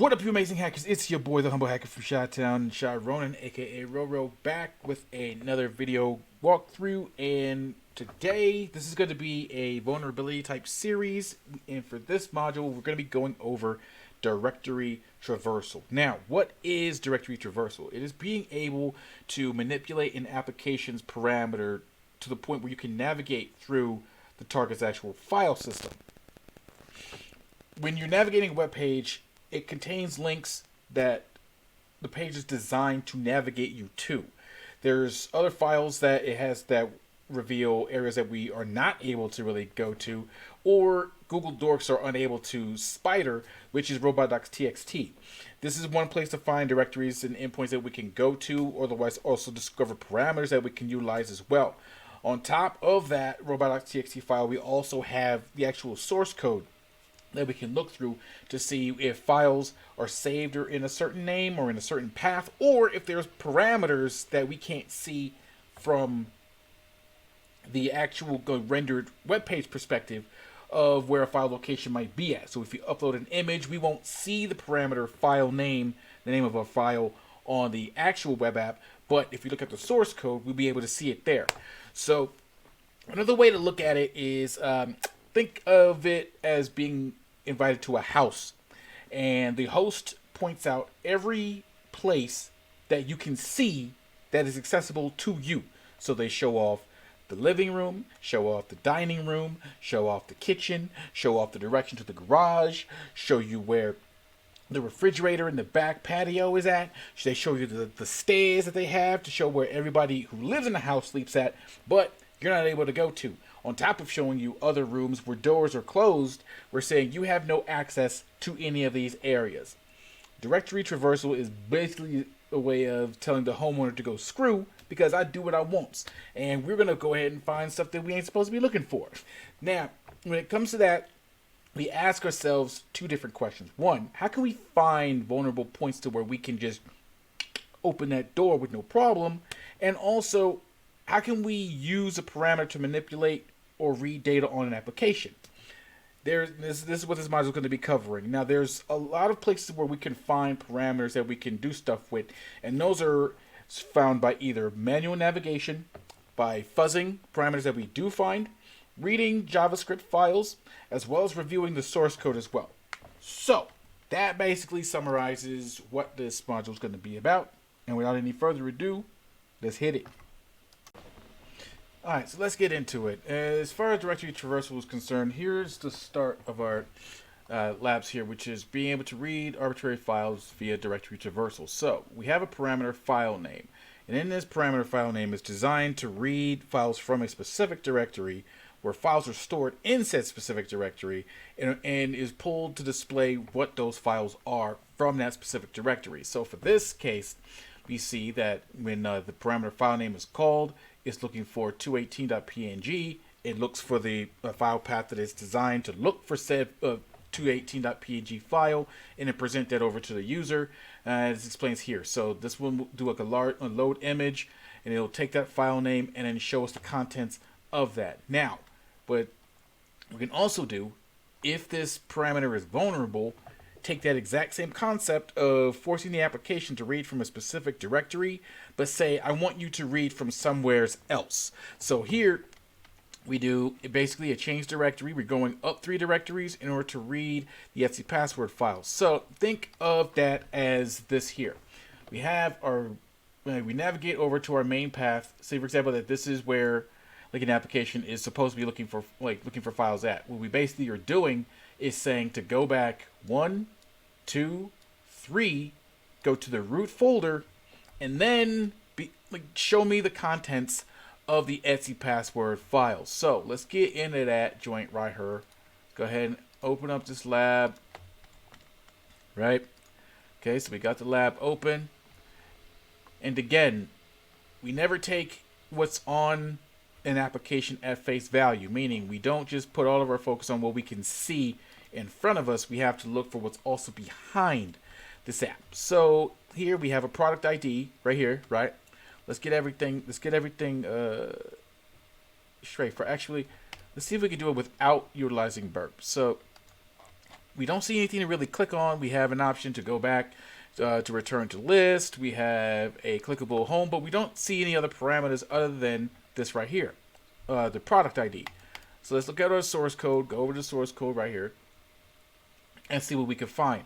What up, you amazing hackers? It's your boy, the Humble Hacker from Chi-Town, Shy Ronan, aka Roro, back with another video walkthrough. And today, this is going to be a vulnerability type series. And for this module, we're going to be going over Directory Traversal. Now, what is Directory Traversal? It is being able to manipulate an application's parameter to the point where you can navigate through the target's actual file system. When you're navigating a web page, it contains links that the page is designed to navigate you to. There's other files that it has that reveal areas that we are not able to really go to, or Google Docs are unable to spider, which is robot.txt. This is one place to find directories and endpoints that we can go to, or otherwise also discover parameters that we can utilize as well. On top of that robot.txt file, we also have the actual source code that we can look through to see if files are saved or in a certain name or in a certain path, or if there's parameters that we can't see from the actual rendered web page perspective of where a file location might be at. So if you upload an image, we won't see the parameter file name, the name of a file on the actual web app, but if you look at the source code, we'll be able to see it there. So another way to look at it is think of it as being invited to a house, and the host points out every place that you can see that is accessible to you. So they show off the living room, show off the dining room, show off the kitchen, show off the direction to the garage, show you where the refrigerator in the back patio is at. They show you the stairs that they have to show where everybody who lives in the house sleeps at, but you're not able to go to. On top of showing you other rooms where doors are closed, we're saying you have no access to any of these areas. Directory traversal is basically a way of telling the homeowner to go screw, because I do what I want. And we're going to go ahead and find stuff that we ain't supposed to be looking for. Now, when it comes to that, we ask ourselves two different questions. One, how can we find vulnerable points to where we can just open that door with no problem? And also, how can we use a parameter to manipulate or read data on an application? This is what this module is going to be covering. Now, there's a lot of places where we can find parameters that we can do stuff with, and those are found by either manual navigation, by fuzzing parameters that we do find, reading JavaScript files, as well as reviewing the source code as well. So, that basically summarizes what this module is going to be about, and without any further ado, let's hit it. Alright, so let's get into it. As far as Directory Traversal is concerned, here's the start of our labs here, which is being able to read arbitrary files via Directory Traversal. So, we have a parameter file name, and in this parameter file name is designed to read files from a specific directory where files are stored in said specific directory, and is pulled to display what those files are from that specific directory. So for this case, we see that when the parameter file name is called, it's looking for 218.png. It looks for the file path that is designed to look for said 218.png file, and then present that over to the user, as it explains here. So this will do like a load image, and it'll take that file name and then show us the contents of that. Now, what we can also do, if this parameter is vulnerable, take that exact same concept of forcing the application to read from a specific directory, but say, I want you to read from somewhere else. So here, we do basically a change directory. We're going up 3 directories in order to read the Etsy password files. So think of that as this here. We have we navigate over to our main path. Say, for example, that this is where like an application is supposed to be looking for files at. What we basically are doing is saying to go back 1, 2, 3, go to the root folder, and then show me the contents of the Etsy password files. So let's get into that joint right here. Go ahead and open up this lab. Right? Okay, so we got the lab open. And again, we never take what's on an application at face value, meaning we don't just put all of our focus on what we can see in front of us. We have to look for what's also behind this app. So here we have a product ID right here, right? Let's get everything straight. For actually, let's see if we can do it without utilizing burp. So we don't see anything to really click on. We have an option to go back to return to list. We have a clickable home, but we don't see any other parameters other than this right here, the product ID. So let's look at our source code, go over to source code right here, and see what we can find.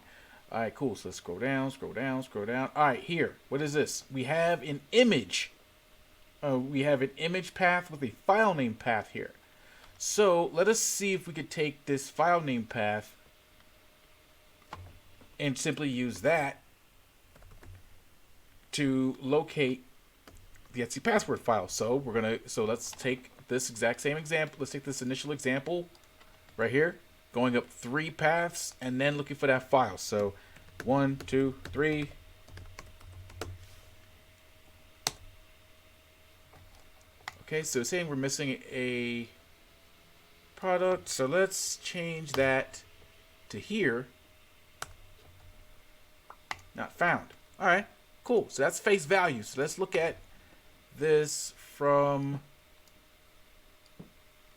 All right, cool. So let's scroll down, scroll down, scroll down. All right, here. What is this? We have an image. We have an image path with a file name path here. So let us see if we could take this file name path and simply use that to locate the Etsy password file. So let's take this exact same example. Let's take this initial example right here, going up 3 paths and then looking for that file. So 1, 2, 3. Okay, so it's saying we're missing a product. So let's change that to here. Not found. All right, cool. So that's face value. So let's look at this from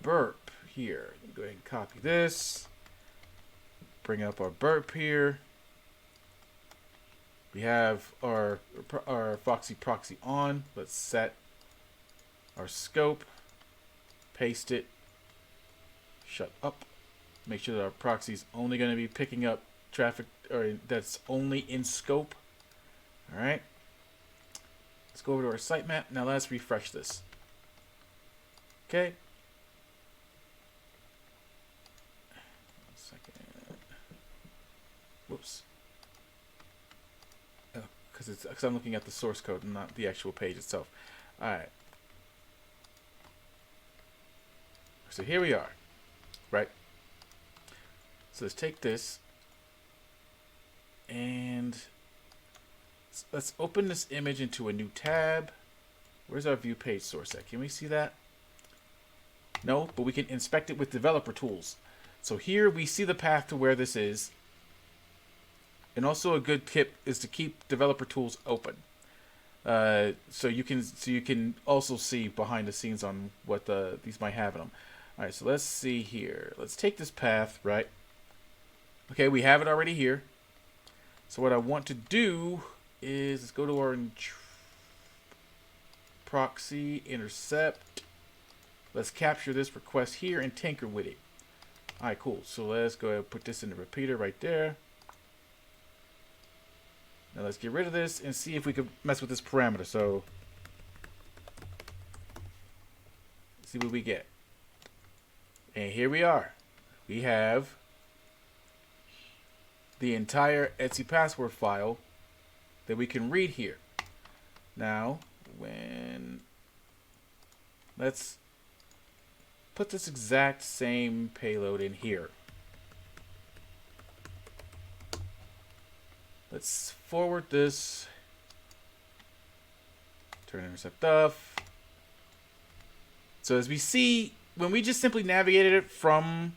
burp here. Go ahead and copy this. Bring up our burp here. We have our Foxy proxy on. Let's set our scope. Paste it. Shut up. Make sure that our proxy is only going to be picking up traffic, or that's only in scope. All right. Let's go over to our sitemap. Now let's refresh this. Okay. 1 second. Whoops. Oh, because I'm looking at the source code and not the actual page itself. All right. So here we are, right? So let's take this and let's open this image into a new tab. Where's our view page source at? Can we see that? No, but we can inspect it with developer tools. So here we see the path to where this is. And also a good tip is to keep developer tools open. So you can also see behind the scenes on what these might have in them. All right, so let's see here. Let's take this path, right? Okay, we have it already here. So what I want to do is let's go to our proxy intercept. Let's capture this request here and tinker with it. All right, cool. So let's go ahead and put this in the repeater right there. Now let's get rid of this and see if we can mess with this parameter. So let's see what we get. And here we are. We have the entire Etsy password file that we can read here. Now, let's put this exact same payload in here. Let's forward this. Turn intercept off. So as we see, when we just simply navigated it from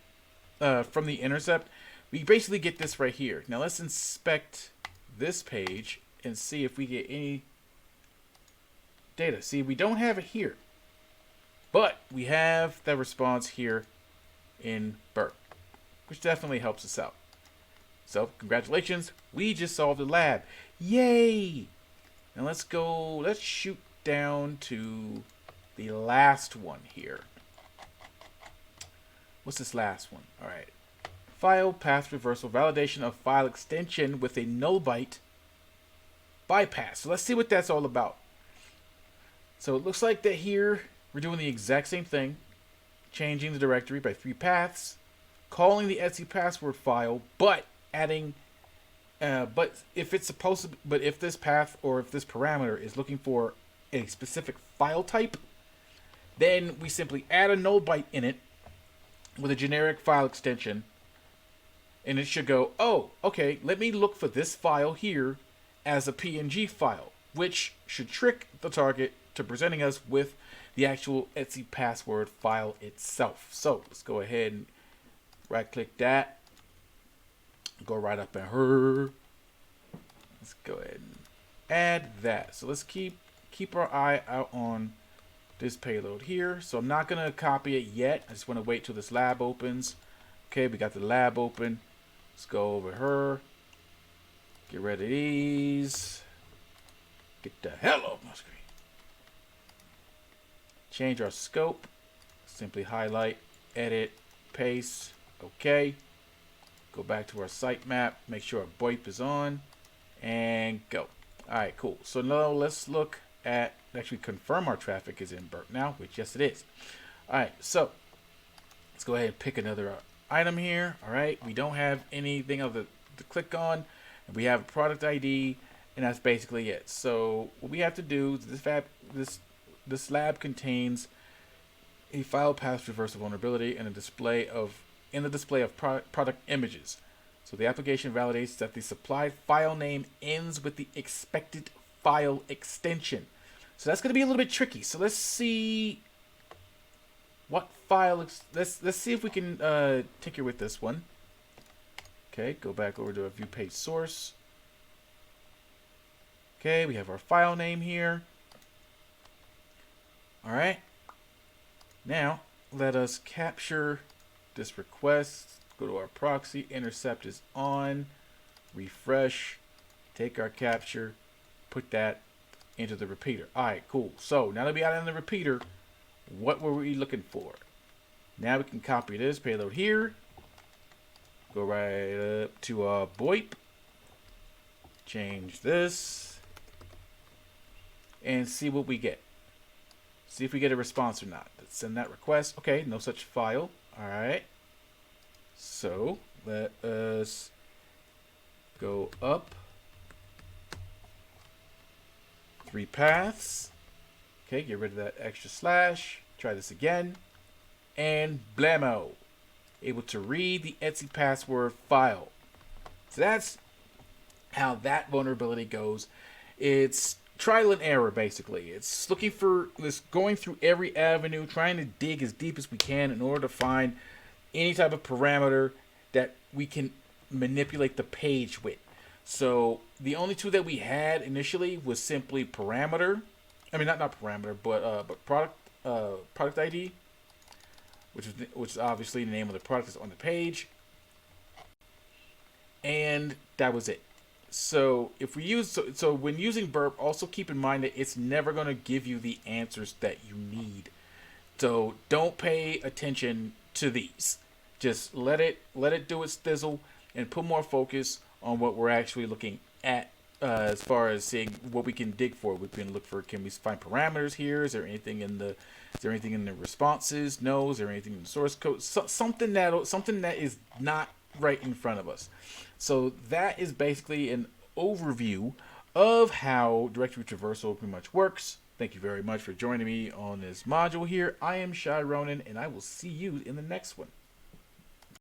the intercept, we basically get this right here. Now let's inspect this page and see if we get any data. See, we don't have it here, but we have the response here in burp, which definitely helps us out. So congratulations, we just solved the lab. Yay! Now let's shoot down to the last one here. What's this last one? All right. File path reversal, validation of file extension with a null byte bypass. So let's see what that's all about. So it looks like that here we're doing the exact same thing, changing the directory by 3 paths, calling the Etsy password file, but adding, but if this path or if this parameter is looking for a specific file type, then we simply add a null byte in it with a generic file extension, and it should go, oh, okay, let me look for this file here as a PNG file, which should trick the target to presenting us with the actual Etsy password file itself. So let's go ahead and right click that, go right up in her. Let's go ahead and add that. So let's keep our eye out on this payload here. So I'm not gonna copy it yet. I just want to wait till this lab opens. Okay, we got the lab open. Let's go over her. Get rid of these. Get the hell off my screen. Change our scope. Simply highlight, edit, paste. Okay. Go back to our sitemap. Make sure our VoIP is on. And go. Alright, cool. So now let's look at, actually confirm our traffic is in burp now, which yes it is. Alright, so let's go ahead and pick another item here. Alright, we don't have anything other to click on. And we have a product ID, and that's basically it. So what we have to do is this lab contains a file path traversal vulnerability and a display of product images. So the application validates that the supplied file name ends with the expected file extension. So that's going to be a little bit tricky. So let's see what file. Let's see if we can tinker with this one. Okay, go back over to our view page source. Okay, we have our file name here. All right. Now let us capture this request. Go to our proxy, intercept is on, refresh, take our capture, put that into the repeater. Alright, cool. So now that we got it in the repeater, what were we looking for? Now we can copy this payload here, go right up to VoIP, change this, and see what we get. See if we get a response or not. Let's send that request. Okay, no such file. Alright. So let us go up 3 paths. Okay, get rid of that extra slash. Try this again. And blammo. Able to read the Etsy password file. So that's how that vulnerability goes. It's trial and error, basically. It's looking for this, going through every avenue, trying to dig as deep as we can in order to find any type of parameter that we can manipulate the page with. So the only two that we had initially was simply parameter. I mean, not parameter, but product ID, which is obviously the name of the product that's on the page, and that was it. So if we use so when using burp, also keep in mind that it's never going to give you the answers that you need. So don't pay attention to these. Just let it do its thizzle and put more focus on what we're actually looking at as far as seeing what we can dig for. We can look for, can we find parameters here? Is there anything in the responses? No. Is there anything in the source code? Something that is not right in front of us. So that is basically an overview of how Directory Traversal pretty much works. Thank you very much for joining me on this module here. I am Shy Ronin, and I will see you in the next one.